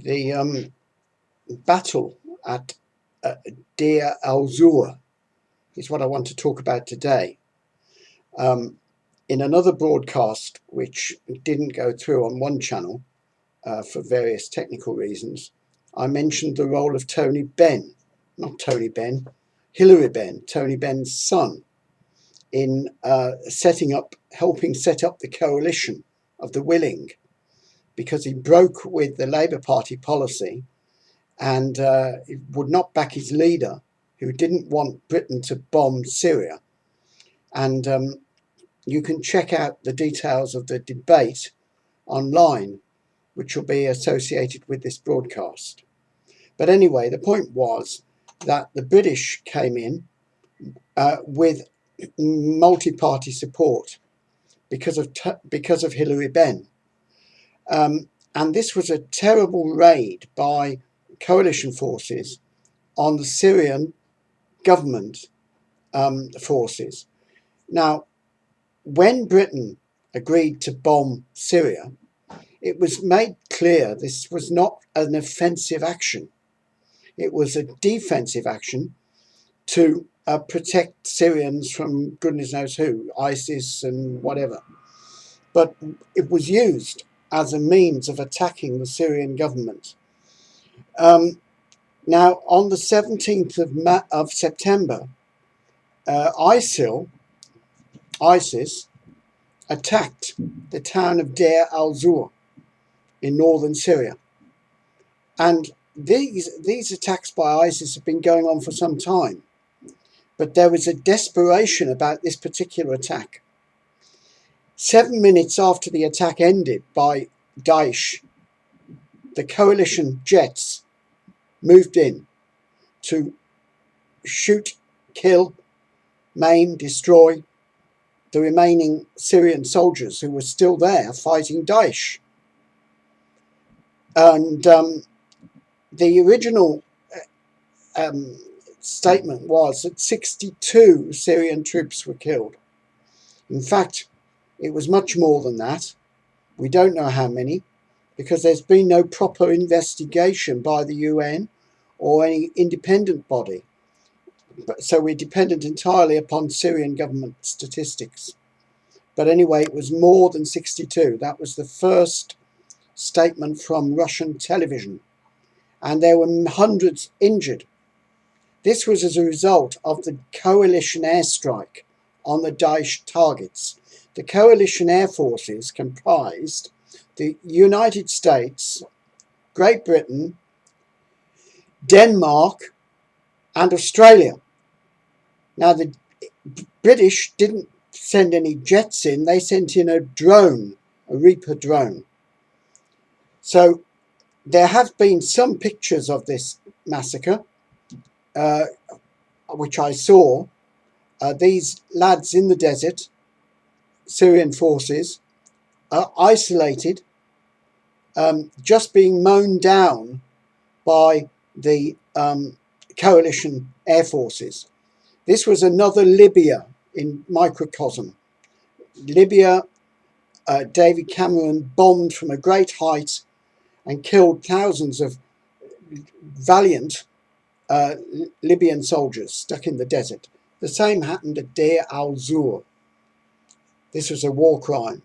The battle at Deir al-Zour is what I want to talk about today. In another broadcast, which didn't go through on one channel for various technical reasons, I mentioned the role of Tony Benn, not Tony Benn, Hilary Benn, Tony Benn's son, in helping set up the coalition of the willing, because he broke with the Labour Party policy and would not back his leader, who didn't want Britain to bomb Syria. And you can check out the details of the debate online, which will be associated with this broadcast. But anyway, the point was that the British came in with multi-party support because of Hilary Benn. And this was a terrible raid by coalition forces on the Syrian government forces. Now, when Britain agreed to bomb Syria, it was made clear this was not an offensive action. It was a defensive action to protect Syrians from goodness knows who, ISIS and whatever. But it was used as a means of attacking the Syrian government. Now, on the 17th of September, ISIS attacked the town of Deir al-Zour in northern Syria. And these attacks by ISIS have been going on for some time. But there was a desperation about this particular attack. 7 minutes after the attack ended by Daesh, the coalition jets moved in to shoot, kill, maim, destroy the remaining Syrian soldiers who were still there fighting Daesh. And the original statement was that 62 Syrian troops were killed. In fact, it was much more than that. We don't know how many, because there's been no proper investigation by the UN or any independent body. So we're dependent entirely upon Syrian government statistics. But anyway, it was more than 62. That was the first statement from Russian television. And there were hundreds injured. This was as a result of the coalition airstrike on the Daesh targets. The coalition air forces comprised the United States, Great Britain, Denmark, and Australia. Now, the British didn't send any jets in, they sent in a drone, a Reaper drone. So there have been some pictures of this massacre, which I saw. These lads in the desert, Syrian forces, are isolated, just being mown down by the coalition air forces. This was another Libya in microcosm. Libya, David Cameron bombed from a great height and killed thousands of valiant Libyan soldiers stuck in the desert. The same happened at Deir al-Zour. This was a war crime.